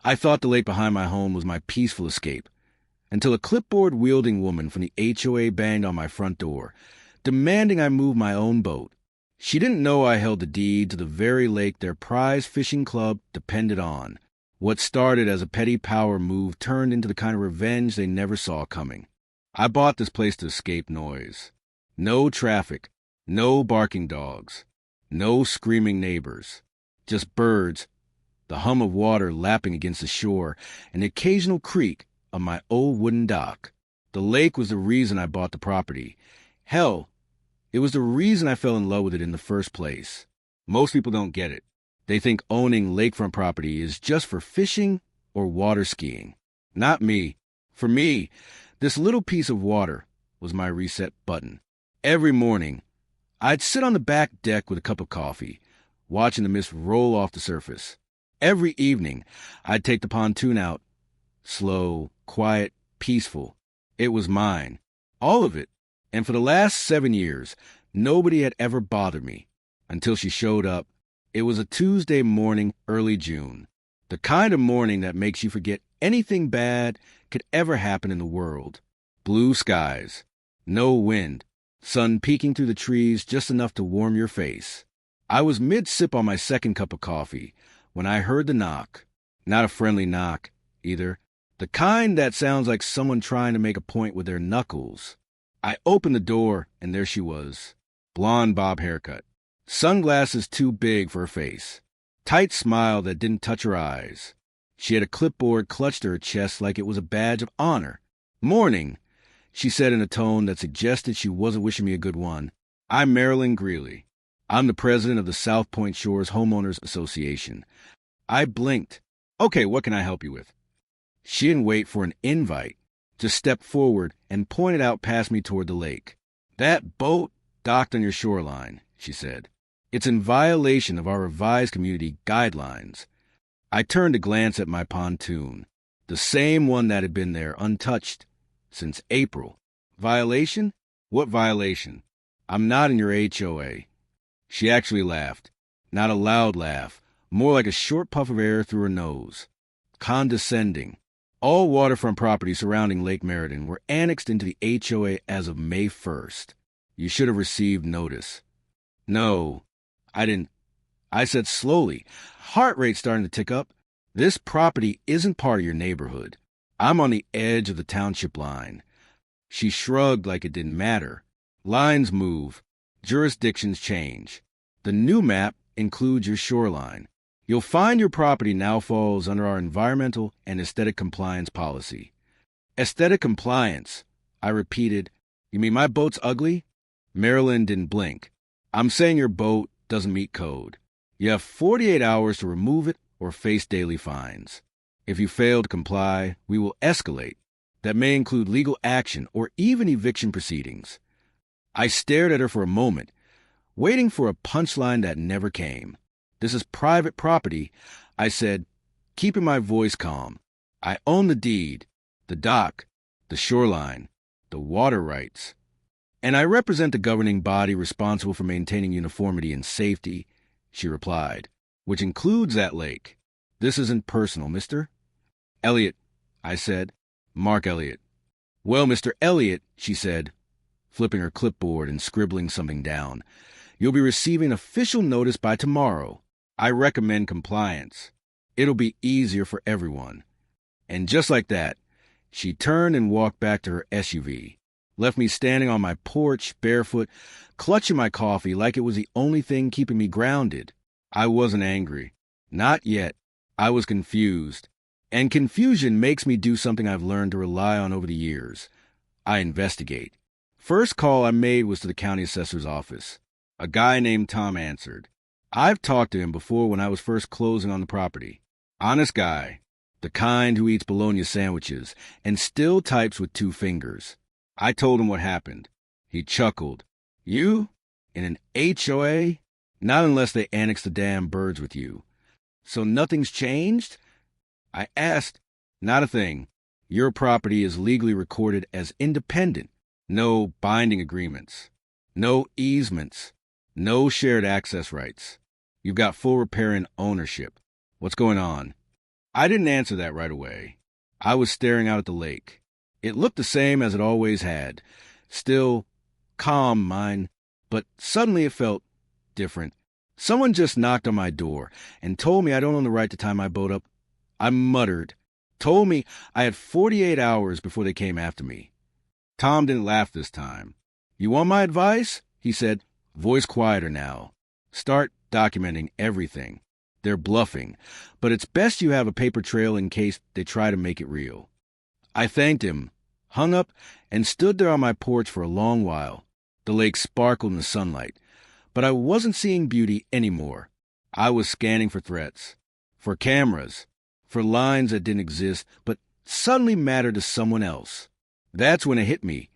I thought the lake behind my home was my peaceful escape, until a clipboard-wielding woman from the HOA banged on my front door, demanding I move my own boat. She didn't know I held the deed to the very lake their prize fishing club depended on. What started as a petty power move turned into the kind of revenge they never saw coming. I bought this place to escape noise. No traffic, no barking dogs, no screaming neighbors, just birds, the hum of water lapping against the shore, and the occasional creak of my old wooden dock. The lake was the reason I bought the property. Hell, it was the reason I fell in love with it in the first place. Most people don't get it. They think owning lakefront property is just for fishing or water skiing. Not me. For me, this little piece of water was my reset button. Every morning, I'd sit on the back deck with a cup of coffee, watching the mist roll off the surface. Every evening, I'd take the pontoon out. Slow, quiet, peaceful. It was mine. All of it. And for the last 7 years, nobody had ever bothered me. Until she showed up. It was a Tuesday morning, early June. The kind of morning that makes you forget anything bad could ever happen in the world. Blue skies. No wind. Sun peeking through the trees just enough to warm your face. I was mid-sip on my second cup of coffee when I heard the knock. Not a friendly knock, either. The kind that sounds like someone trying to make a point with their knuckles. I opened the door, and there she was. Blonde bob haircut. Sunglasses too big for her face. Tight smile that didn't touch her eyes. She had a clipboard clutched to her chest like it was a badge of honor. "Morning," she said in a tone that suggested she wasn't wishing me a good one. "I'm Marilyn Greeley. I'm the president of the South Point Shores Homeowners Association." I blinked. "Okay, what can I help you with?" She didn't wait for an invite. Just stepped forward and pointed out past me toward the lake. "That boat docked on your shoreline," she said. "It's in violation of our revised community guidelines." I turned to glance at my pontoon, the same one that had been there untouched since April. "Violation? What violation? I'm not in your HOA." She actually laughed. Not a loud laugh, more like a short puff of air through her nose. Condescending. All waterfront properties surrounding Lake Meriden were annexed into the HOA as of May 1st. You should have received notice. "No, I didn't." I said slowly, heart rate starting to tick up. "This property isn't part of your neighborhood. I'm on the edge of the township line." She shrugged like it didn't matter. "Lines move. Jurisdictions change. The new map includes your shoreline. You'll find your property now falls under our environmental and aesthetic compliance policy." "Aesthetic compliance," I repeated. "You mean my boat's ugly?" Marilyn didn't blink. "I'm saying your boat doesn't meet code. You have 48 hours to remove it or face daily fines. If you fail to comply, we will escalate. That may include legal action or even eviction proceedings." I stared at her for a moment, waiting for a punchline that never came. "This is private property," I said, keeping my voice calm. "I own the deed, the dock, the shoreline, the water rights. And I represent the governing body responsible for maintaining uniformity and safety," she replied, "which includes that lake. This isn't personal, mister." "Elliot," I said. "Mark Elliot." "Well, Mr. Elliot," she said, flipping her clipboard and scribbling something down, "you'll be receiving official notice by tomorrow. I recommend compliance. It'll be easier for everyone." And just like that, she turned and walked back to her SUV, left me standing on my porch, barefoot, clutching my coffee like it was the only thing keeping me grounded. I wasn't angry. Not yet. I was confused. And confusion makes me do something I've learned to rely on over the years. I investigate. First call I made was to the county assessor's office. A guy named Tom answered. I've talked to him before when I was first closing on the property. Honest guy. The kind who eats bologna sandwiches and still types with 2 fingers. I told him what happened. He chuckled. "You? In an HOA? Not unless they annex the damn birds with you." "So nothing's changed?" I asked. "Not a thing. Your property is legally recorded as independent. No binding agreements. No easements. No shared access rights. You've got full riparian ownership. What's going on?" I didn't answer that right away. I was staring out at the lake. It looked the same as it always had. Still, calm, mind, but suddenly it felt different. Someone just knocked on my door and told me I don't own the right to tie my boat up. I muttered, told me I had 48 hours before they came after me. Tom didn't laugh this time. "You want my advice?" he said, voice quieter now. "Start documenting everything. They're bluffing, but it's best you have a paper trail in case they try to make it real." I thanked him, hung up, and stood there on my porch for a long while. The lake sparkled in the sunlight, but I wasn't seeing beauty anymore. I was scanning for threats, for cameras, for lines that didn't exist but suddenly mattered to someone else. That's when it hit me.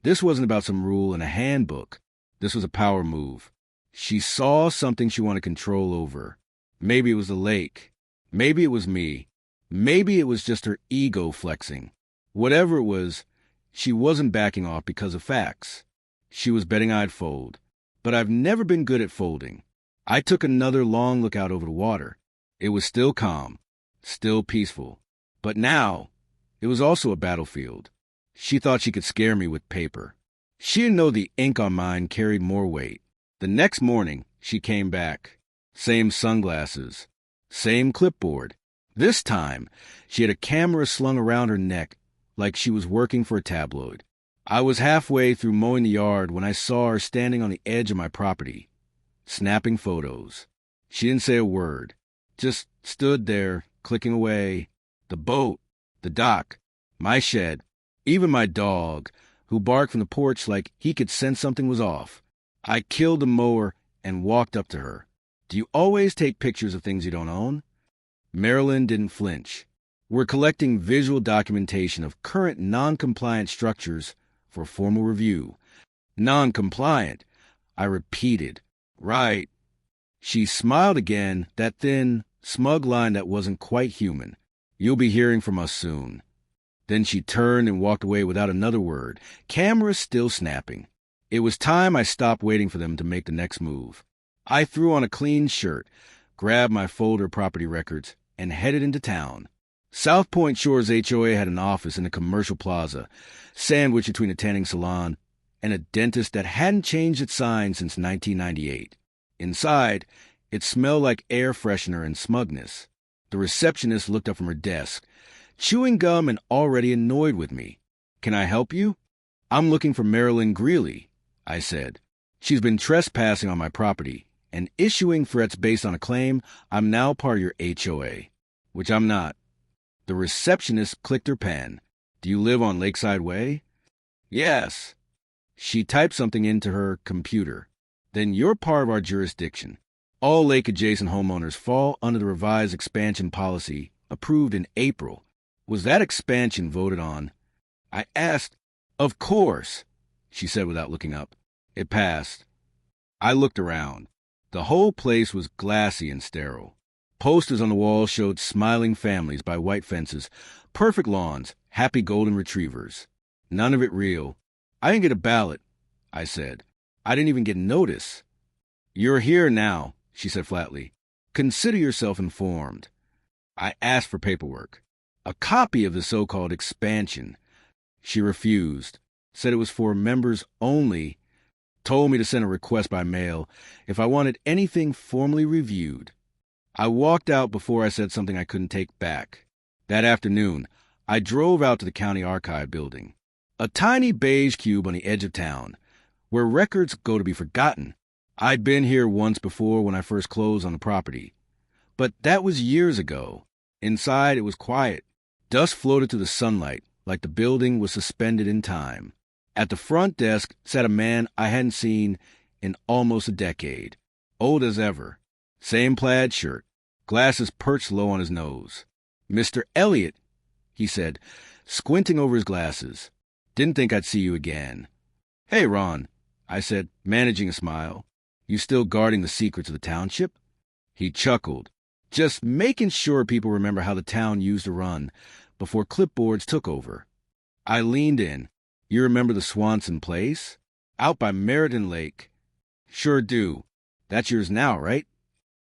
This wasn't about some rule in a handbook. This was a power move. She saw something she wanted control over. Maybe it was the lake. Maybe it was me. Maybe it was just her ego flexing. Whatever it was, she wasn't backing off because of facts. She was betting I'd fold. But I've never been good at folding. I took another long look out over the water. It was still calm, still peaceful. But now, it was also a battlefield. She thought she could scare me with paper. She didn't know the ink on mine carried more weight. The next morning, she came back. Same sunglasses. Same clipboard. This time, she had a camera slung around her neck like she was working for a tabloid. I was halfway through mowing the yard when I saw her standing on the edge of my property, snapping photos. She didn't say a word, just stood there, clicking away. The boat, the dock, my shed, even my dog, who barked from the porch like he could sense something was off. I killed the mower and walked up to her. "Do you always take pictures of things you don't own?" Marilyn didn't flinch. "We're collecting visual documentation of current non-compliant structures for formal review." "Non-compliant," I repeated. "Right." She smiled again, that thin, smug line that wasn't quite human. "You'll be hearing from us soon." Then she turned and walked away without another word, cameras still snapping. It was time I stopped waiting for them to make the next move. I threw on a clean shirt, grabbed my folder of property records, and headed into town. South Point Shores HOA had an office in a commercial plaza, sandwiched between a tanning salon and a dentist that hadn't changed its sign since 1998. Inside, it smelled like air freshener and smugness. The receptionist looked up from her desk, chewing gum and already annoyed with me. "Can I help you?" "I'm looking for Marilyn Greeley," I said. "She's been trespassing on my property and issuing threats based on a claim I'm now part of your HOA, which I'm not." The receptionist clicked her pen. "Do you live on Lakeside Way?" "Yes." She typed something into her computer. "Then you're part of our jurisdiction. All lake-adjacent homeowners fall under the revised expansion policy approved in April." "Was that expansion voted on?" I asked. "Of course," she said without looking up. "It passed." I looked around. The whole place was glassy and sterile. Posters on the wall showed smiling families by white fences, perfect lawns, happy golden retrievers. None of it real. "I didn't get a ballot," I said. "I didn't even get notice." "You're here now," she said flatly. "Consider yourself informed." I asked for paperwork. A copy of the so-called expansion. She refused, said it was for members only, told me to send a request by mail if I wanted anything formally reviewed. I walked out before I said something I couldn't take back. That afternoon, I drove out to the county archive building, a tiny beige cube on the edge of town, where records go to be forgotten. I'd been here once before when I first closed on the property, but that was years ago. Inside, it was quiet. Dust floated through the sunlight like the building was suspended in time. At the front desk sat a man I hadn't seen in almost a decade, old as ever. Same plaid shirt, glasses perched low on his nose. "Mr. Elliott," he said, squinting over his glasses. "Didn't think I'd see you again." "Hey, Ron," I said, managing a smile. "You still guarding the secrets of the township?" He chuckled. "Just making sure people remember how the town used to run before clipboards took over." I leaned in. "You remember the Swanson place? Out by Meriden Lake?" "Sure do. That's yours now, right?"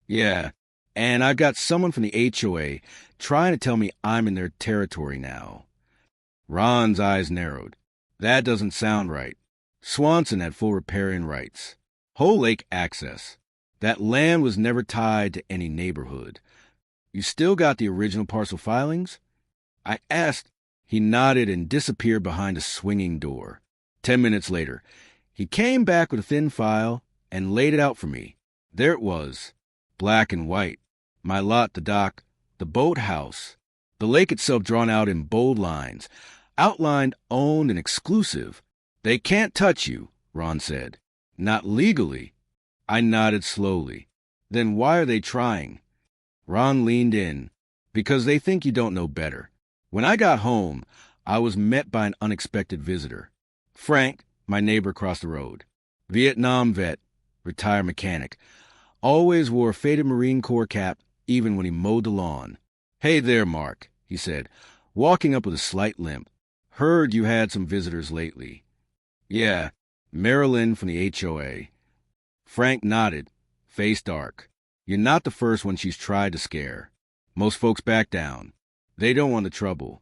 "Yeah. And I've got someone from the HOA trying to tell me I'm in their territory now. Ron's eyes narrowed. That doesn't sound right. Swanson had full riparian rights. Whole lake access. That land was never tied to any neighborhood. You still got the original parcel filings? I asked. He nodded and disappeared behind a swinging door. 10 minutes later, he came back with a thin file and laid it out for me. There it was, black and white. My lot, the dock, the boathouse, the lake itself drawn out in bold lines, outlined, owned, and exclusive. They can't touch you, Ron said. Not legally. I nodded slowly. Then why are they trying? Ron leaned in. Because they think you don't know better. When I got home, I was met by an unexpected visitor. Frank, my neighbor across the road. Vietnam vet, retired mechanic. Always wore a faded Marine Corps cap, even when he mowed the lawn. Hey there, Mark, he said, walking up with a slight limp. Heard you had some visitors lately. Yeah, Marilyn from the HOA. Frank nodded, face dark. You're not the first one she's tried to scare. Most folks back down. They don't want the trouble.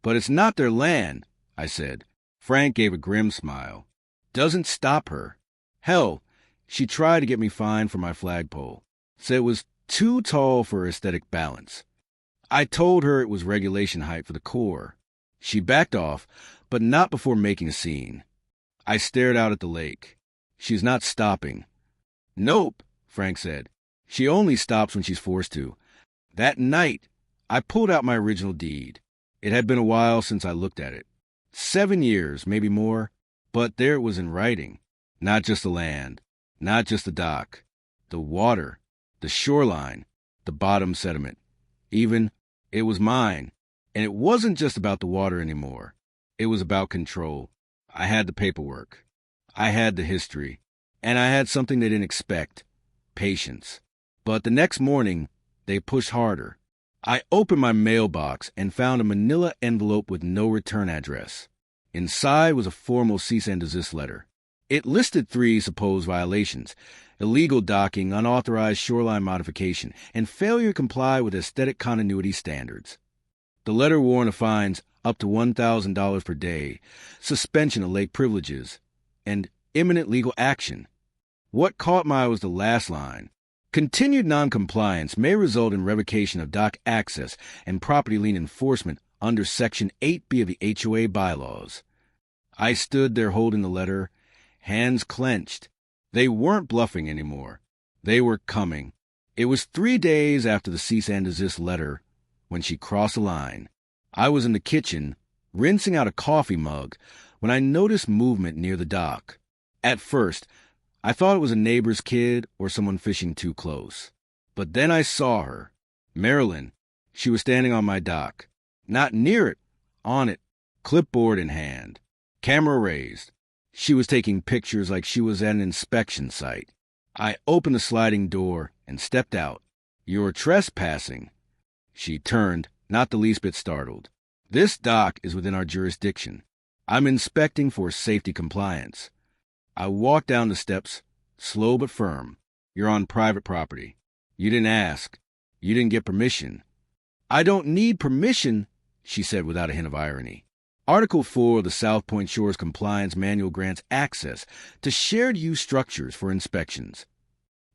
But it's not their land, I said. Frank gave a grim smile. Doesn't stop her. Hell, she tried to get me fined for my flagpole. Said it was too tall for aesthetic balance. I told her it was regulation height for the Corps. She backed off, but not before making a scene. I stared out at the lake. She's not stopping. Nope, Frank said. She only stops when she's forced to. That night, I pulled out my original deed. It had been a while since I looked at it. 7 years, maybe more, but there it was in writing. Not just the land, not just the dock, the water, the shoreline, the bottom sediment. Even, it was mine. And it wasn't just about the water anymore. It was about control. I had the paperwork. I had the history. And I had something they didn't expect. Patience. But the next morning, they pushed harder. I opened my mailbox and found a manila envelope with no return address. Inside was a formal cease and desist letter. It listed 3 supposed violations: illegal docking, unauthorized shoreline modification, and failure to comply with aesthetic continuity standards. The letter warned of fines up to $1,000 per day, suspension of lake privileges, and imminent legal action. What caught my eye was the last line. Continued noncompliance may result in revocation of dock access and property lien enforcement under Section 8B of the HOA bylaws. I stood there holding the letter, hands clenched. They weren't bluffing anymore. They were coming. It was 3 days after the cease and desist letter when she crossed the line. I was in the kitchen, rinsing out a coffee mug, when I noticed movement near the dock. At first, I thought it was a neighbor's kid or someone fishing too close. But then I saw her. Marilyn. She was standing on my dock. Not near it, on it, clipboard in hand. Camera raised. She was taking pictures like she was at an inspection site. I opened the sliding door and stepped out. You're trespassing. She turned, not the least bit startled. This dock is within our jurisdiction. I'm inspecting for safety compliance. I walked down the steps, slow but firm. You're on private property. You didn't ask. You didn't get permission. I don't need permission, she said without a hint of irony. Article 4 of the South Point Shores Compliance Manual grants access to shared use structures for inspections.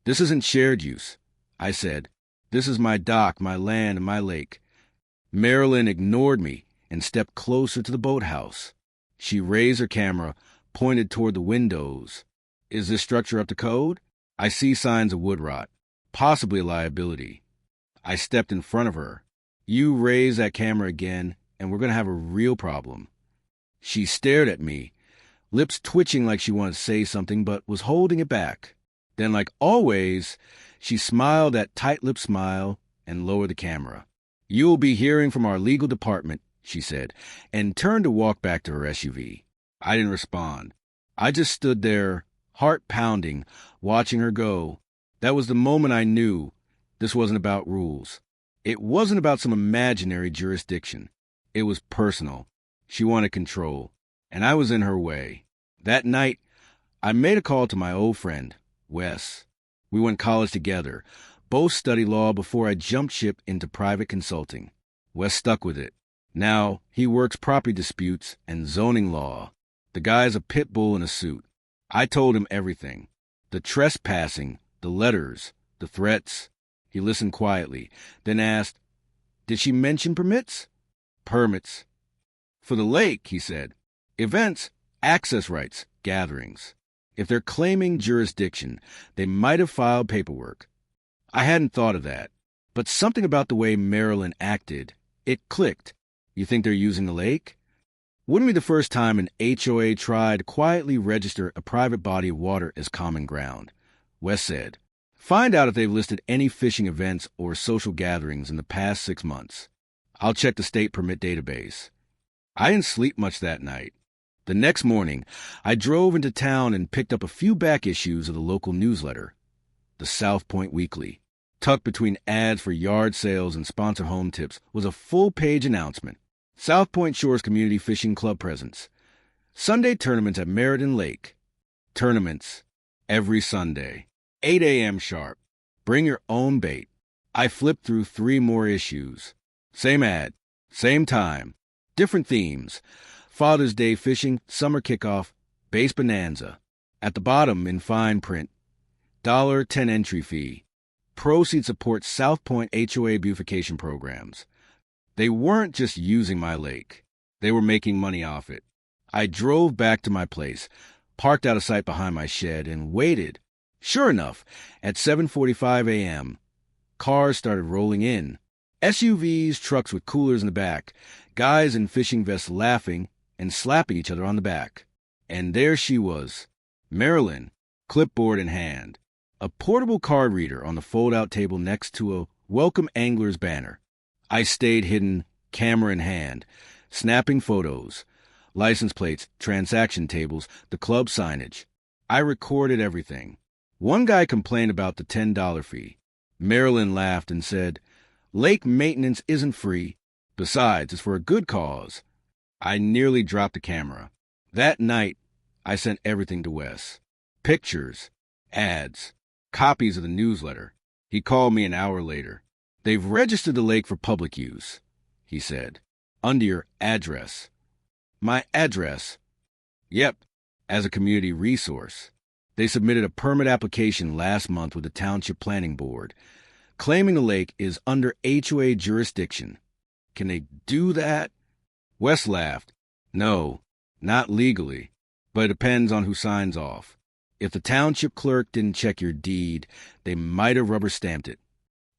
This isn't shared use, I said. This is my dock, my land, and my lake. Marilyn ignored me and stepped closer to the boathouse. She raised her camera, pointed toward the windows. Is this structure up to code? I see signs of wood rot, possibly a liability. I stepped in front of her. You raise that camera again, and we're going to have a real problem. She stared at me, lips twitching like she wanted to say something but was holding it back. Then, like always, she smiled that tight-lipped smile and lowered the camera. You'll be hearing from our legal department, she said, and turned to walk back to her SUV. I didn't respond. I just stood there, heart pounding, watching her go. That was the moment I knew this wasn't about rules. It wasn't about some imaginary jurisdiction. It was personal. She wanted control, and I was in her way. That night, I made a call to my old friend, Wes. We went to college together, both studied law before I jumped ship into private consulting. Wes stuck with it. Now he works property disputes and zoning law. The guy's a pit bull in a suit. I told him everything. The trespassing, the letters, the threats. He listened quietly, then asked, "Did she mention permits?" "Permits." "For the lake," he said. "Events, access rights, gatherings. If they're claiming jurisdiction, they might have filed paperwork." I hadn't thought of that, but something about the way Marilyn acted, it clicked. You think they're using the lake? Wouldn't be the first time an HOA tried to quietly register a private body of water as common ground. Wes said, "Find out if they've listed any fishing events or social gatherings in the past 6 months. I'll check the state permit database." I didn't sleep much that night. The next morning, I drove into town and picked up a few back issues of the local newsletter, the South Point Weekly. Tucked between ads for yard sales and sponsored home tips was a full-page announcement. South Point Shores Community Fishing Club presents. Sunday tournaments at Meriden Lake. Tournaments every Sunday. 8 a.m. sharp. Bring your own bait. I flipped through 3 more issues. Same ad, same time, different themes. Father's Day fishing, summer kickoff, base bonanza. At the bottom, in fine print, $10 entry fee. Proceeds support South Point HOA beautification programs. They weren't just using my lake. They were making money off it. I drove back to my place, parked out of sight behind my shed, and waited. Sure enough, at 7:45 a.m., cars started rolling in. SUVs, trucks with coolers in the back, guys in fishing vests laughing and slapping each other on the back. And there she was, Marilyn, clipboard in hand, a portable card reader on the fold-out table next to a Welcome Anglers banner. I stayed hidden, camera in hand, snapping photos, license plates, transaction tables, the club signage. I recorded everything. One guy complained about the $10 fee. Marilyn laughed and said, "Lake maintenance isn't free. Besides, it's for a good cause." I nearly dropped the camera. That night, I sent everything to Wes. Pictures, ads, copies of the newsletter. He called me an hour later. "They've registered the lake for public use," he said, "under your address." My address? Yep, as a community resource. They submitted a permit application last month with the Township Planning Board, claiming the lake is under HOA jurisdiction. Can they do that? Wes laughed. "No, not legally, but it depends on who signs off. If the township clerk didn't check your deed, they might have rubber-stamped it."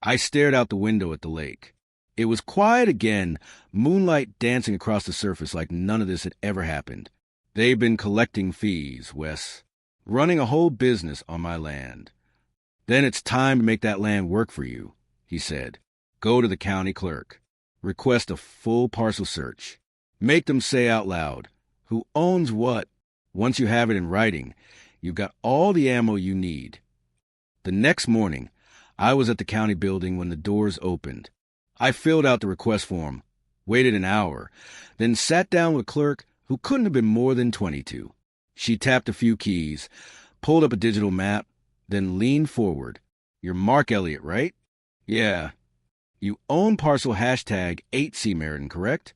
I stared out the window at the lake. It was quiet again, moonlight dancing across the surface like none of this had ever happened. "They've been collecting fees, Wes, running a whole business on my land." "Then it's time to make that land work for you," he said. "Go to the county clerk. Request a full parcel search. Make them say out loud, who owns what. Once you have it in writing, you've got all the ammo you need." The next morning, I was at the county building when the doors opened. I filled out the request form, waited an hour, then sat down with a clerk who couldn't have been more than 22. She tapped a few keys, pulled up a digital map, then leaned forward. "You're Mark Elliott, right?" "Yeah." "You own parcel hashtag 8C Meriden, correct?"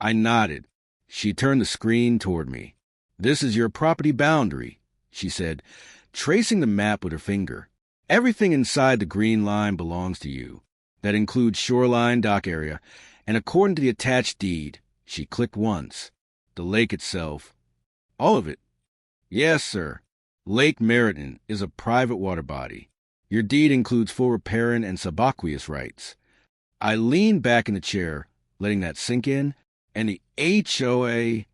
I nodded. She turned the screen toward me. "This is your property boundary," she said, tracing the map with her finger. "Everything inside the green line belongs to you. That includes shoreline dock area, and according to the attached deed," she clicked once, "the lake itself." "All of it?" "Yes, sir. Lake Meriden is a private water body. Your deed includes full riparian and subaqueous rights." I leaned back in the chair, letting that sink in, and the HOA...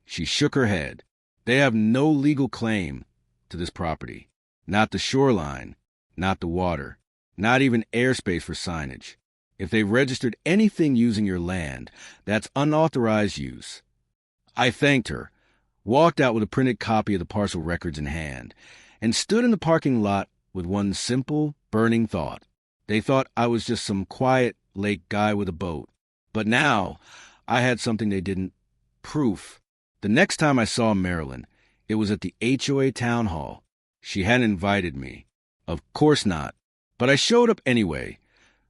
She shook her head. "They have no legal claim to this property. Not the shoreline, not the water, not even airspace for signage. If they've registered anything using your land, that's unauthorized use." I thanked her, walked out with a printed copy of the parcel records in hand, and stood in the parking lot with one simple, burning thought. They thought I was just some quiet lake guy with a boat. But now I had something they didn't. Proof. The next time I saw Marilyn, it was at the HOA town hall. She hadn't invited me. Of course not. But I showed up anyway,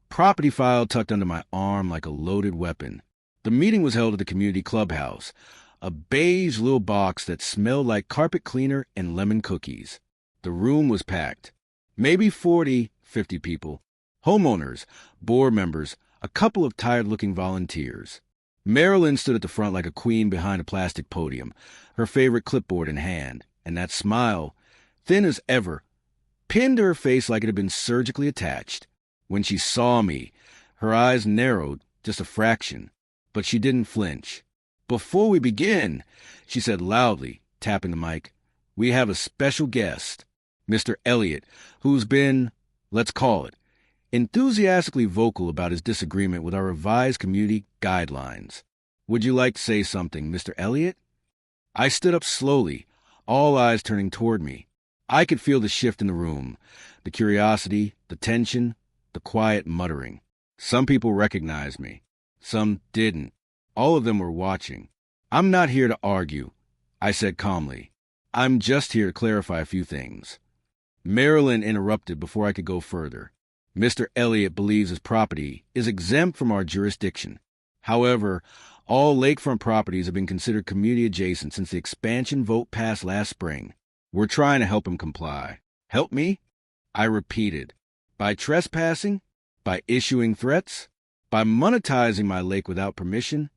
property file tucked under my arm like a loaded weapon. The meeting was held at the community clubhouse, a beige little box that smelled like carpet cleaner and lemon cookies. The room was packed. Maybe 40, 50 people. Homeowners, board members, a couple of tired-looking volunteers. Marilyn stood at the front like a queen behind a plastic podium, her favorite clipboard in hand, and that smile, thin as ever, pinned to her face like it had been surgically attached. When she saw me, her eyes narrowed just a fraction, but she didn't flinch. "Before we begin," she said loudly, tapping the mic, "we have a special guest, Mr. Elliott, who's been, let's call it, enthusiastically vocal about his disagreement with our revised community guidelines. Would you like to say something, Mr. Elliott?" I stood up slowly, all eyes turning toward me. I could feel the shift in the room, the curiosity, the tension, the quiet muttering. Some people recognized me. Some didn't. All of them were watching. "I'm not here to argue," I said calmly. "I'm just here to clarify a few things." Marilyn interrupted before I could go further. "Mr. Elliott believes his property is exempt from our jurisdiction. However, all lakefront properties have been considered community adjacent since the expansion vote passed last spring. We're trying to help him comply." "Help me?" I repeated. "By trespassing? By issuing threats? By monetizing my lake without permission?"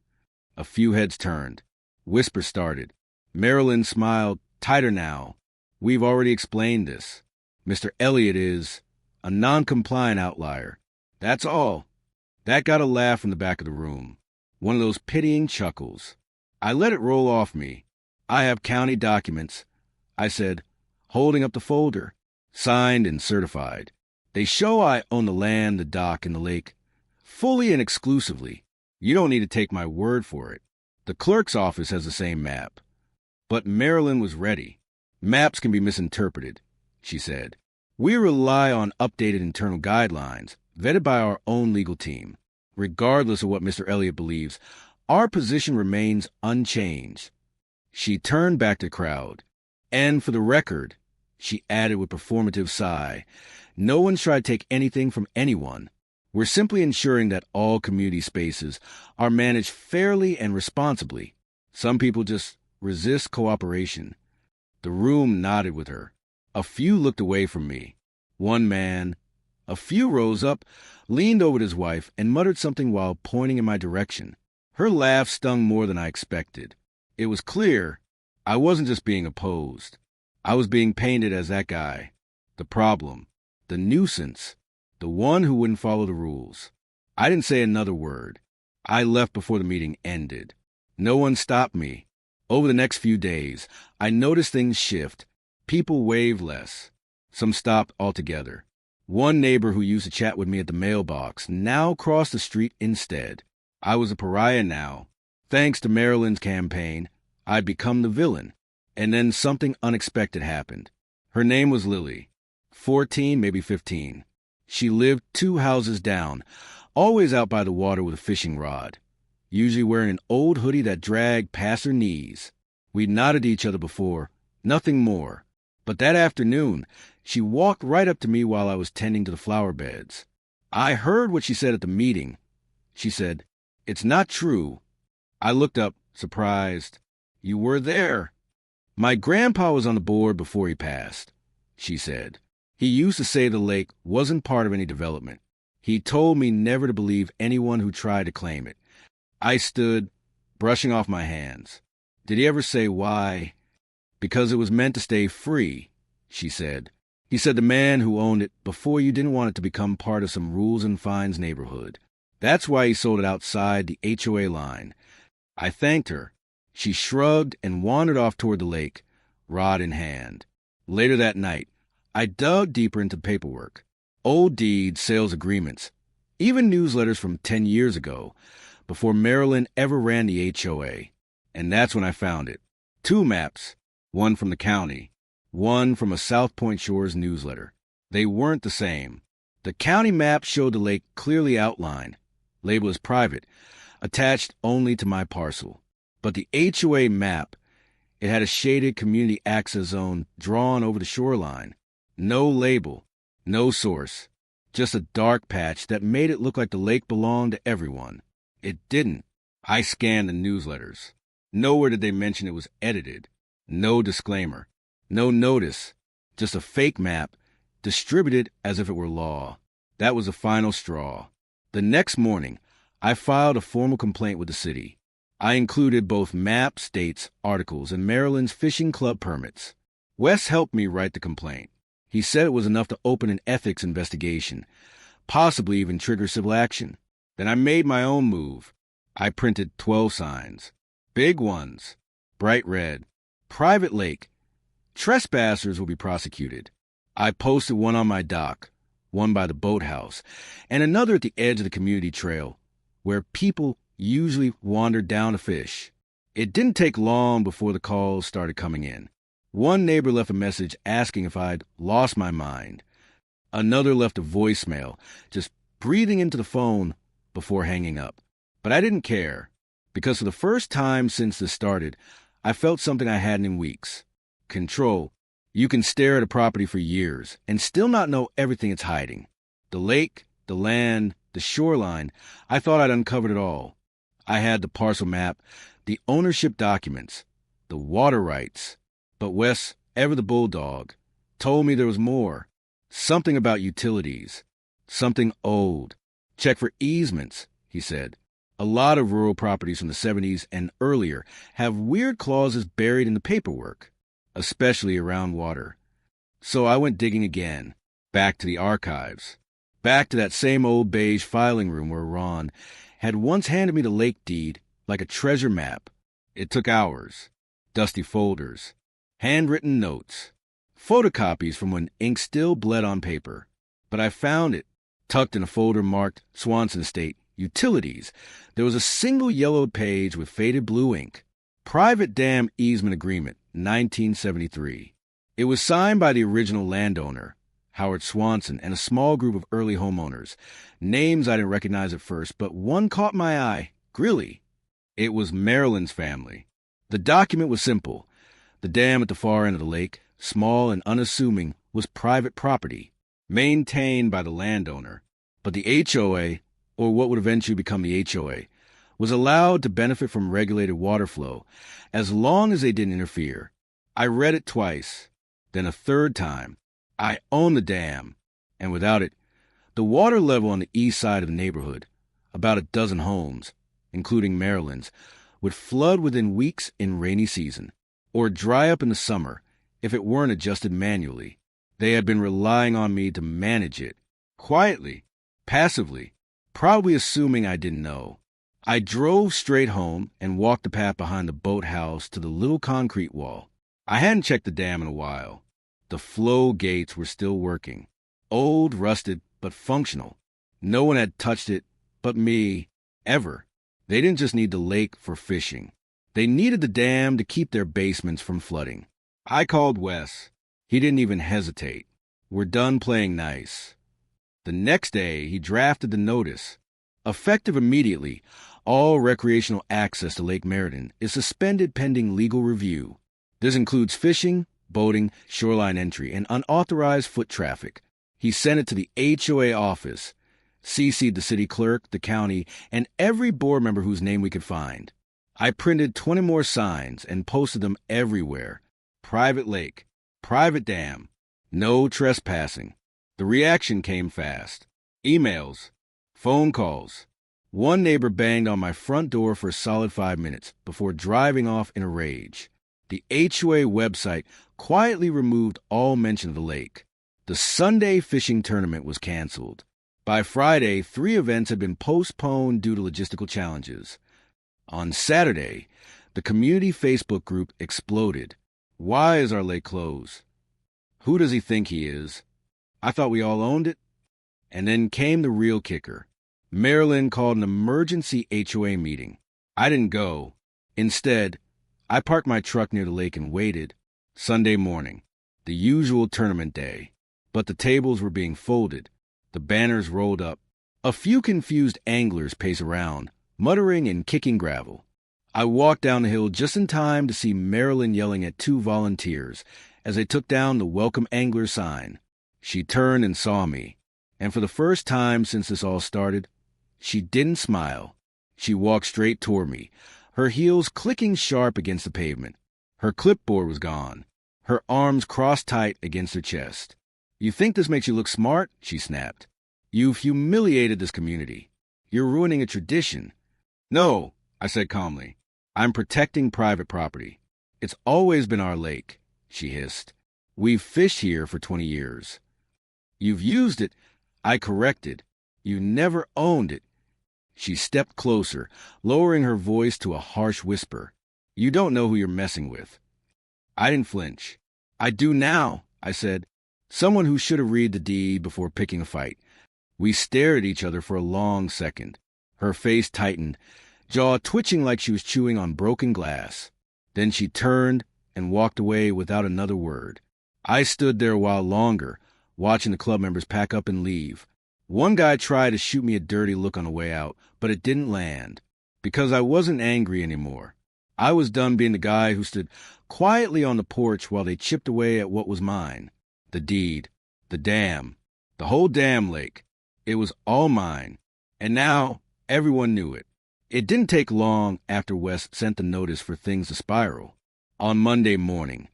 A few heads turned. Whispers started. Marilyn smiled, tighter now. "We've already explained this. Mr. Elliott is a non-compliant outlier. That's all." That got a laugh from the back of the room. One of those pitying chuckles. I let it roll off me. "I have county documents," I said, holding up the folder, signed and certified. "They show I own the land, the dock, and the lake, fully and exclusively. You don't need to take my word for it. The clerk's office has the same map." But Marilyn was ready. "Maps can be misinterpreted," she said. "We rely on updated internal guidelines, vetted by our own legal team. Regardless of what Mr. Elliott believes, our position remains unchanged." She turned back to the crowd. "And for the record," she added with performative sigh, "no one's tried to take anything from anyone. We're simply ensuring that all community spaces are managed fairly and responsibly. Some people just resist cooperation." The room nodded with her. A few looked away from me. One man, a few rose up, leaned over to his wife, and muttered something while pointing in my direction. Her laugh stung more than I expected. It was clear I wasn't just being opposed. I was being painted as that guy, the problem, the nuisance, the one who wouldn't follow the rules. I didn't say another word. I left before the meeting ended. No one stopped me. Over the next few days, I noticed things shift. People wave less. Some stopped altogether. One neighbor who used to chat with me at the mailbox now crossed the street instead. I was a pariah now. Thanks to Marilyn's campaign, I'd become the villain. And then something unexpected happened. Her name was Lily. 14, maybe 15. She lived 2 houses down, always out by the water with a fishing rod, usually wearing an old hoodie that dragged past her knees. We'd nodded to each other before, nothing more. But that afternoon, she walked right up to me while I was tending to the flower beds. I heard what she said at the meeting. She said, "It's not true." I looked up, surprised. "You were there." "My grandpa was on the board before he passed," she said. "He used to say the lake wasn't part of any development. He told me never to believe anyone who tried to claim it." I stood, brushing off my hands. "Did he ever say why?" "Because it was meant to stay free," she said. "He said the man who owned it before you didn't want it to become part of some rules and fines neighborhood. That's why he sold it outside the HOA line." I thanked her. She shrugged and wandered off toward the lake, rod in hand. Later that night, I dug deeper into paperwork. Old deeds, sales agreements, even newsletters from 10 years ago, before Marilyn ever ran the HOA. And that's when I found it. 2 maps, one from the county, one from a South Point Shores newsletter. They weren't the same. The county map showed the lake clearly outlined, labeled as private, attached only to my parcel. But the HOA map, it had a shaded community access zone drawn over the shoreline. No label, no source, just a dark patch that made it look like the lake belonged to everyone. It didn't. I scanned the newsletters. Nowhere did they mention it was edited. No disclaimer. No notice. Just a fake map, distributed as if it were law. That was the final straw. The next morning, I filed a formal complaint with the city. I included both maps, dates, articles, and Marilyn's fishing club permits. Wes helped me write the complaint. He said it was enough to open an ethics investigation, possibly even trigger civil action. Then I made my own move. I printed 12 signs. Big ones. Bright red. Private lake. Trespassers will be prosecuted. I posted one on my dock, one by the boathouse, and another at the edge of the community trail, where people usually wandered down to fish. It didn't take long before the calls started coming in. One neighbor left a message asking if I'd lost my mind. Another left a voicemail, just breathing into the phone before hanging up. But I didn't care, because for the first time since this started, I felt something I hadn't in weeks. Control. You can stare at a property for years and still not know everything it's hiding. The lake, the land, the shoreline, I thought I'd uncovered it all. I had the parcel map, the ownership documents, the water rights. But Wes, ever the bulldog, told me there was more. Something about utilities. Something old. Check for easements, he said. A lot of rural properties from the 70s and earlier have weird clauses buried in the paperwork, especially around water. So I went digging again, back to the archives, back to that same old beige filing room where Ron had once handed me the lake deed like a treasure map. It took hours, dusty folders, handwritten notes, photocopies from when ink still bled on paper. But I found it, tucked in a folder marked Swanson Estate, Utilities. There was a single yellowed page with faded blue ink. Private Dam Easement Agreement, 1973. It was signed by the original landowner, Howard Swanson, and a small group of early homeowners. Names I didn't recognize at first, but one caught my eye. Grilly. It was Marilyn's family. The document was simple. The dam at the far end of the lake, small and unassuming, was private property, maintained by the landowner. But the HOA, or what would eventually become the HOA, was allowed to benefit from regulated water flow, as long as they didn't interfere. I read it twice, then a third time. I own the dam, and without it, the water level on the east side of the neighborhood, about a dozen homes, including Marilyn's, would flood within weeks in rainy season, or dry up in the summer if it weren't adjusted manually. They had been relying on me to manage it, quietly, passively, probably assuming I didn't know. I drove straight home and walked the path behind the boathouse to the little concrete wall. I hadn't checked the dam in a while. The flow gates were still working. Old, rusted, but functional. No one had touched it but me, ever. They didn't just need the lake for fishing. They needed the dam to keep their basements from flooding. I called Wes. He didn't even hesitate. We're done playing nice. The next day, he drafted the notice. Effective immediately, all recreational access to Lake Meriden is suspended pending legal review. This includes fishing, boating, shoreline entry, and unauthorized foot traffic. He sent it to the HOA office, CC'd the city clerk, the county, and every board member whose name we could find. I printed 20 more signs and posted them everywhere. Private lake, private dam, no trespassing. The reaction came fast. Emails, phone calls. One neighbor banged on my front door for a solid 5 minutes before driving off in a rage. The HOA website quietly removed all mention of the lake. The Sunday fishing tournament was canceled. By Friday, 3 events had been postponed due to logistical challenges. On Saturday, the community Facebook group exploded. Why is our lake closed? Who does he think he is? I thought we all owned it. And then came the real kicker. Marilyn called an emergency HOA meeting. I didn't go. Instead, I parked my truck near the lake and waited. Sunday morning, the usual tournament day. But the tables were being folded, the banners rolled up. A few confused anglers pace around, muttering and kicking gravel. I walked down the hill just in time to see Marilyn yelling at 2 volunteers as they took down the Welcome Angler sign. She turned and saw me. And for the first time since this all started, she didn't smile. She walked straight toward me, her heels clicking sharp against the pavement. Her clipboard was gone, her arms crossed tight against her chest. "You think this makes you look smart?" she snapped. "You've humiliated this community. You're ruining a tradition." "No," I said calmly. "I'm protecting private property. It's always been our lake," she hissed. "We've fished here for 20 years. You've used it," I corrected. "You never owned it." She stepped closer, lowering her voice to a harsh whisper. "You don't know who you're messing with." I didn't flinch. "I do now," I said. Someone who should have read the deed before picking a fight. We stared at each other for a long second. Her face tightened, jaw twitching like she was chewing on broken glass. Then she turned and walked away without another word. I stood there a while longer, watching the club members pack up and leave. One guy tried to shoot me a dirty look on the way out, but it didn't land, because I wasn't angry anymore. I was done being the guy who stood quietly on the porch while they chipped away at what was mine. The deed, the dam, the whole damn lake. It was all mine, and now everyone knew it. It didn't take long after West sent the notice for things to spiral. On Monday morning,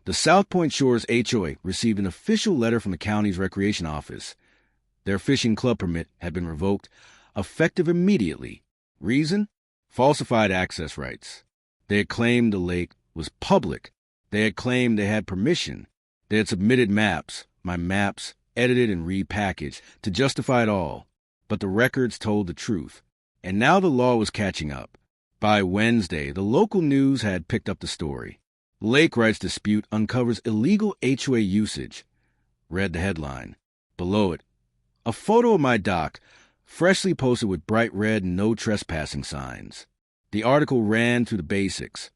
the South Point Shores HOA received an official letter from the county's recreation office. Their fishing club permit had been revoked, effective immediately. Reason? Falsified access rights. They had claimed the lake was public. They had claimed they had permission. They had submitted maps, my maps, edited and repackaged, to justify it all. But the records told the truth. And now the law was catching up. By Wednesday, the local news had picked up the story. Lake rights dispute uncovers illegal HOA usage. Read the headline. Below it, a photo of my dock, freshly posted with bright red no trespassing signs. The article ran through the basics.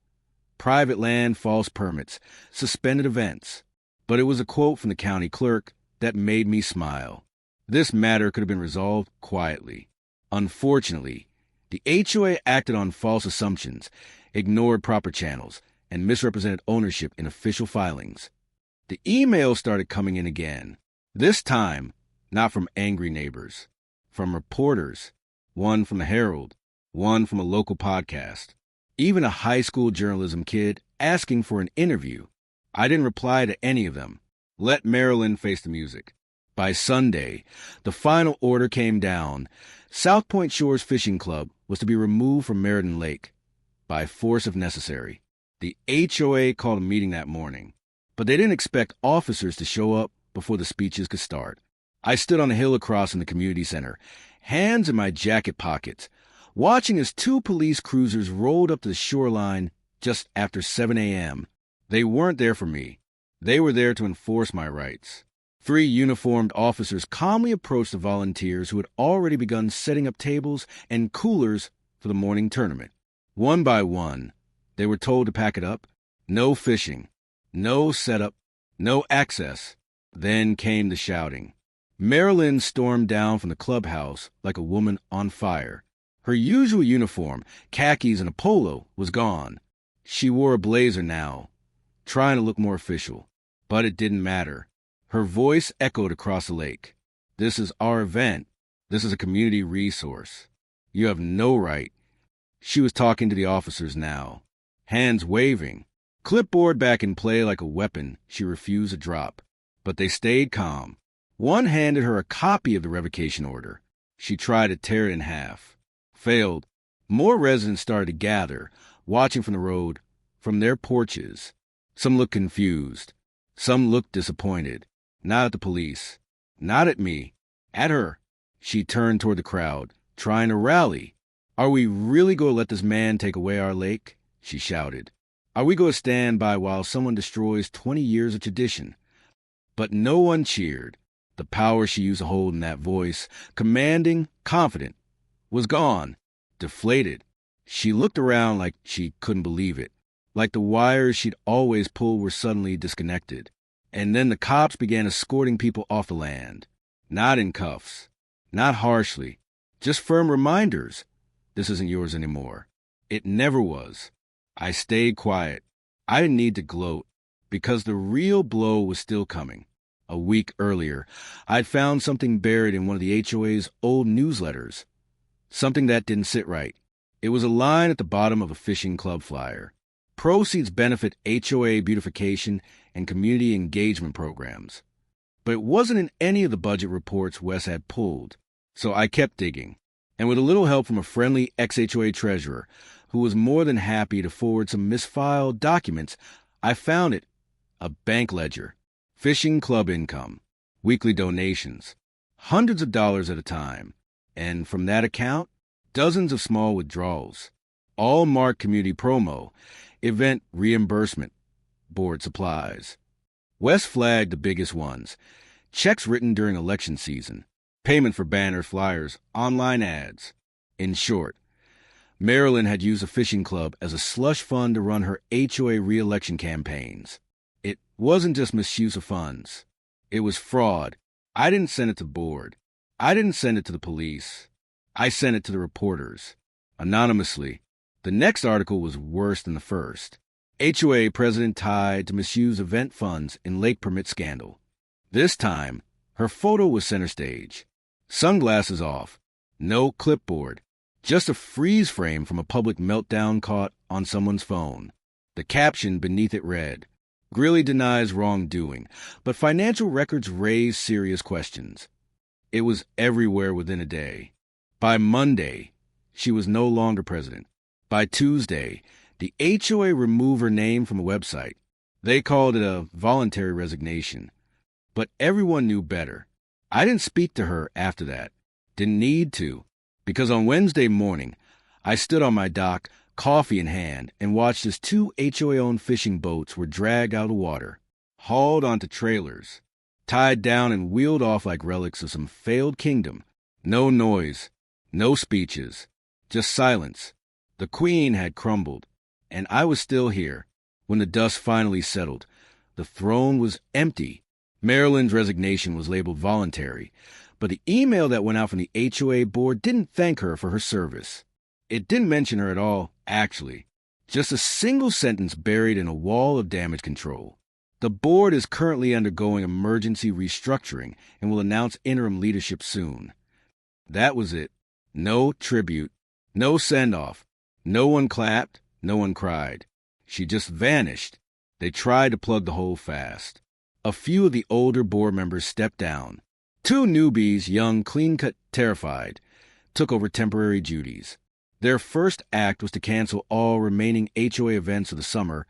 Private land, false permits, suspended events. But it was a quote from the county clerk that made me smile. This matter could have been resolved quietly. Unfortunately, the HOA acted on false assumptions, ignored proper channels, and misrepresented ownership in official filings. The emails started coming in again. This time, not from angry neighbors, from reporters, one from the Herald, one from a local podcast, even a high school journalism kid asking for an interview. I didn't reply to any of them. Let Marilyn face the music. By Sunday, the final order came down. South Point Shores Fishing Club was to be removed from Meriden Lake, by force if necessary. The HOA called a meeting that morning, but they didn't expect officers to show up before the speeches could start. I stood on a hill across from the community center, hands in my jacket pockets, watching as 2 police cruisers rolled up to the shoreline just after 7 a.m. They weren't there for me. They were there to enforce my rights. 3 uniformed officers calmly approached the volunteers who had already begun setting up tables and coolers for the morning tournament. One by one, they were told to pack it up. No fishing, no setup, no access. Then came the shouting. Marilyn stormed down from the clubhouse like a woman on fire. Her usual uniform, khakis and a polo, was gone. She wore a blazer now, trying to look more official. But it didn't matter. Her voice echoed across the lake. "This is our event. This is a community resource. You have no right." She was talking to the officers now, hands waving, clipboard back in play like a weapon she refused to drop. But they stayed calm. One handed her a copy of the revocation order. She tried to tear it in half. Failed. More residents started to gather, watching from the road, from their porches. Some looked confused. Some looked disappointed. Not at the police. Not at me. At her. She turned toward the crowd, trying to rally. "Are we really going to let this man take away our lake?" she shouted. "Are we going to stand by while someone destroys 20 years of tradition?" But no one cheered. The power she used to hold in that voice, commanding, confident, was gone, deflated. She looked around like she couldn't believe it, like the wires she'd always pulled were suddenly disconnected. And then the cops began escorting people off the land. Not in cuffs, not harshly, just firm reminders. This isn't yours anymore. It never was. I stayed quiet. I didn't need to gloat, because the real blow was still coming. A week earlier, I'd found something buried in one of the HOA's old newsletters. Something that didn't sit right. It was a line at the bottom of a fishing club flyer. Proceeds benefit HOA beautification and community engagement programs. But it wasn't in any of the budget reports Wes had pulled, so I kept digging. And with a little help from a friendly ex-HOA treasurer, who was more than happy to forward some misfiled documents, I found it. A bank ledger, fishing club income, weekly donations, hundreds of dollars at a time. And from that account, dozens of small withdrawals, all marked community promo, event reimbursement, board supplies. Wes flagged the biggest ones: checks written during election season, payment for banners, flyers, online ads. In short, Marilyn had used a fishing club as a slush fund to run her HOA re-election campaigns. It wasn't just misuse of funds. It was fraud. I didn't send it to the board. I didn't send it to the police. I sent it to the reporters, anonymously. The next article was worse than the first. HOA president tied to misuse event funds in lake permit scandal. This time, her photo was center stage. Sunglasses off, no clipboard, just a freeze frame from a public meltdown caught on someone's phone. The caption beneath it read, "Greeley denies wrongdoing, but financial records raise serious questions." It was everywhere within a day. By Monday, she was no longer president. By Tuesday, the HOA removed her name from the website. They called it a voluntary resignation. But everyone knew better. I didn't speak to her after that. Didn't need to. Because on Wednesday morning, I stood on my dock, coffee in hand, and watched as 2 HOA-owned fishing boats were dragged out of the water, hauled onto trailers, tied down and wheeled off like relics of some failed kingdom. No noise, no speeches, just silence. The queen had crumbled, and I was still here. When the dust finally settled, the throne was empty. Marilyn's resignation was labeled voluntary, but the email that went out from the HOA board didn't thank her for her service. It didn't mention her at all, actually. Just a single sentence buried in a wall of damage control. The board is currently undergoing emergency restructuring and will announce interim leadership soon. That was it. No tribute, no send-off. No one clapped, no one cried. She just vanished. They tried to plug the hole fast. A few of the older board members stepped down. 2 newbies, young, clean-cut, terrified, took over temporary duties. Their first act was to cancel all remaining HOA events of the summer,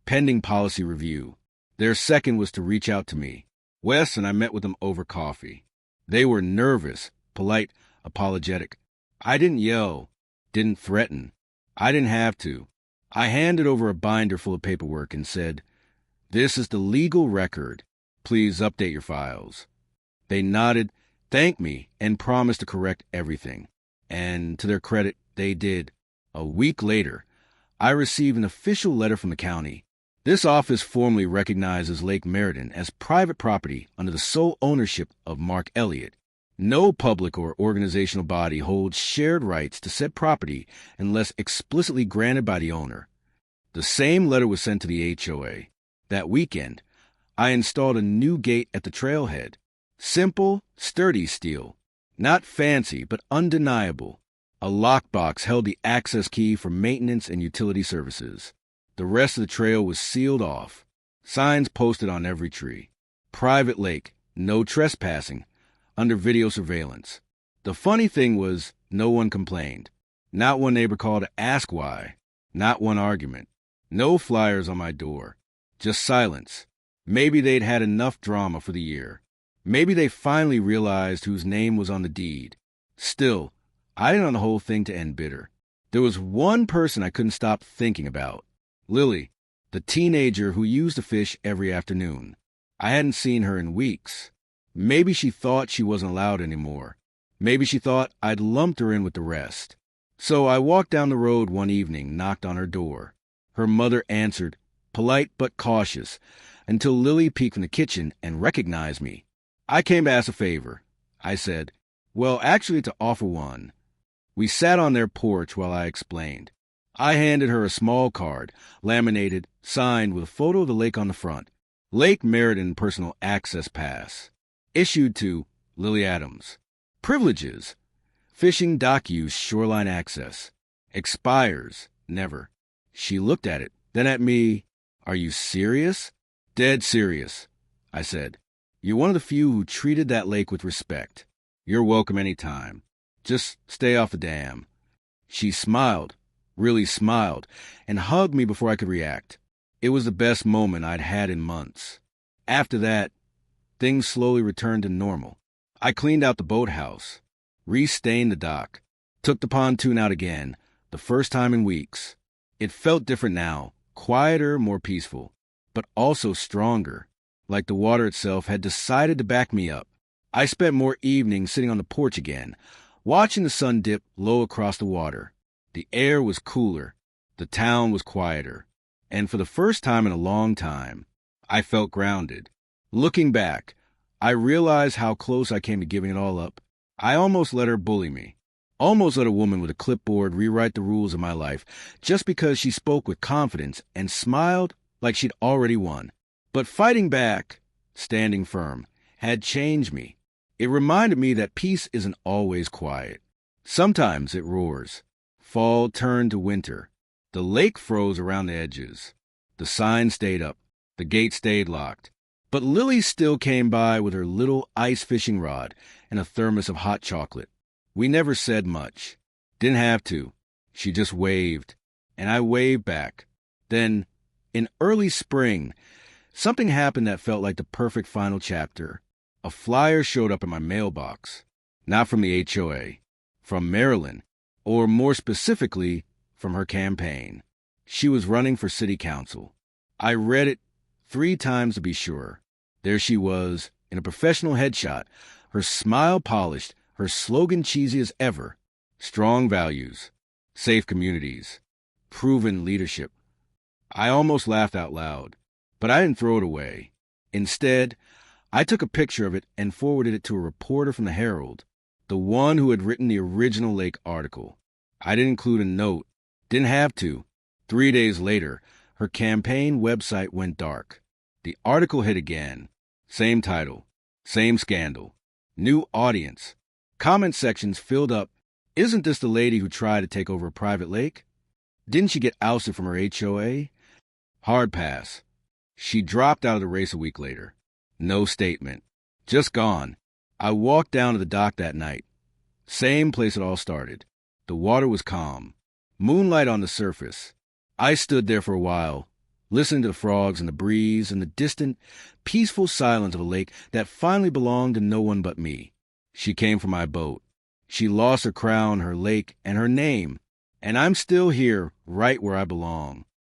pending policy review. Their second was to reach out to me. Wes and I met with them over coffee. They were nervous, polite, apologetic. I didn't yell, didn't threaten. I didn't have to. I handed over a binder full of paperwork and said, "This is the legal record. Please update your files." They nodded, thanked me, and promised to correct everything. And to their credit, they did. A week later, I received an official letter from the county. This office formally recognizes Lake Meriden as private property under the sole ownership of Mark Elliott. No public or organizational body holds shared rights to said property unless explicitly granted by the owner. The same letter was sent to the HOA. That weekend, I installed a new gate at the trailhead. Simple, sturdy steel. Not fancy, but undeniable. A lockbox held the access key for maintenance and utility services. The rest of the trail was sealed off. Signs posted on every tree. Private lake, no trespassing, under video surveillance. The funny thing was, no one complained. Not one neighbor called to ask why. Not one argument. No flyers on my door. Just silence. Maybe they'd had enough drama for the year. Maybe they finally realized whose name was on the deed. Still, I didn't want the whole thing to end bitter. There was one person I couldn't stop thinking about. Lily, the teenager who used to fish every afternoon. I hadn't seen her in weeks. Maybe she thought she wasn't allowed anymore. Maybe she thought I'd lumped her in with the rest. So I walked down the road one evening, knocked on her door. Her mother answered, polite but cautious, until Lily peeked from the kitchen and recognized me. "I came to ask a favor," I said. "Well, actually to offer one." We sat on their porch while I explained. I handed her a small card, laminated, signed with a photo of the lake on the front. Lake Meriden Personal Access Pass. Issued to Lily Adams. Privileges. Fishing dock use shoreline access. Expires. Never. She looked at it, then at me. Are you serious? Dead serious, I said. You're one of the few who treated that lake with respect. You're welcome any time. Just stay off the dam. She smiled, really smiled, and hugged me before I could react. It was the best moment I'd had in months. After that, things slowly returned to normal. I cleaned out the boathouse, re-stained the dock, took the pontoon out again, the first time in weeks. It felt different now, quieter, more peaceful, but also stronger, like the water itself had decided to back me up. I spent more evenings sitting on the porch again, watching the sun dip low across the water. The air was cooler, the town was quieter, and for the first time in a long time, I felt grounded. Looking back, I realized how close I came to giving it all up. I almost let her bully me. Almost let a woman with a clipboard rewrite the rules of my life just because she spoke with confidence and smiled like she'd already won. But fighting back, standing firm, had changed me. It reminded me that peace isn't always quiet. Sometimes it roars. Fall turned to winter. The lake froze around the edges. The sign stayed up. The gate stayed locked. But Lily still came by with her little ice fishing rod and a thermos of hot chocolate. We never said much. Didn't have to. She just waved, and I waved back. Then, in early spring, something happened that felt like the perfect final chapter. A flyer showed up in my mailbox. Not from the HOA. From Marilyn, or more specifically, from her campaign. She was running for city council. I read it 3 times to be sure. There she was, in a professional headshot, her smile polished, her slogan cheesy as ever. Strong values, safe communities, proven leadership. I almost laughed out loud, but I didn't throw it away. Instead, I took a picture of it and forwarded it to a reporter from the Herald, the one who had written the original Lake article. I didn't include a note. Didn't have to. 3 days later, her campaign website went dark. The article hit again. Same title. Same scandal. New audience. Comment sections filled up. Isn't this the lady who tried to take over a private lake? Didn't she get ousted from her HOA? Hard pass. She dropped out of the race a week later. No statement. Just gone. I walked down to the dock that night. Same place it all started. The water was calm. Moonlight on the surface. I stood there for a while, listening to the frogs and the breeze and the distant, peaceful silence of a lake that finally belonged to no one but me. She came for my boat. She lost her crown, her lake, and her name. And I'm still here, right where I belong.